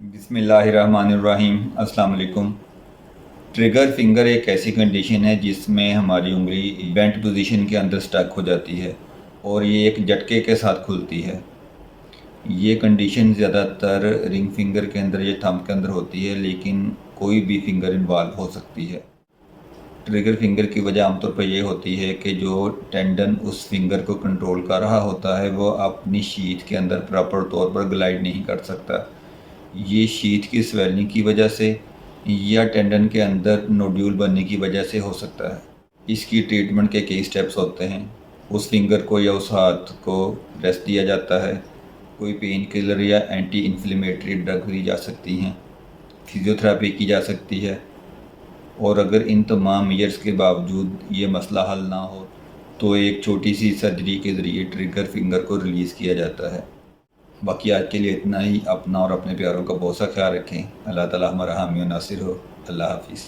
बिस्मिल्लाहिर्रहमानिर्रहीम। अस्सलाम वालेकुम। ट्रिगर फिंगर एक ऐसी कंडीशन है जिसमें हमारी उंगली बेंट पोजीशन के अंदर स्टक हो जाती है और ये एक झटके के साथ खुलती है। ये कंडीशन ज़्यादातर रिंग फिंगर के अंदर या थंब के अंदर होती है, लेकिन कोई भी फिंगर इन्वॉल्व हो सकती है। ट्रिगर फिंगर की वजह आमतौर पर यह होती है कि जो टेंडन उस फिंगर को कंट्रोल कर रहा होता है वो अपनी शीथ के अंदर प्रॉपर तौर पर ग्लाइड नहीं कर सकता। ये शीथ की स्वेलिंग की वजह से या टेंडन के अंदर नोड्यूल बनने की वजह से हो सकता है। इसकी ट्रीटमेंट के कई स्टेप्स होते हैं। उस फिंगर को या उस हाथ को रेस्ट दिया जाता है, कोई पेन किलर या एंटी इन्फ्लेमेटरी ड्रग दी जा सकती हैं, फिजियोथेरेपी की जा सकती है, और अगर इन तमाम मेजर्स के बावजूद ये मसला हल ना हो तो एक छोटी सी सर्जरी के ज़रिए ट्रिगर फिंगर को रिलीज़ किया जाता है। बाकी आज के लिए इतना ही। अपना और अपने प्यारों का बहुत सा ख्याल रखें। अल्लाह ताला हमारा हामी और नासिर हो। अल्लाह हाफिज़।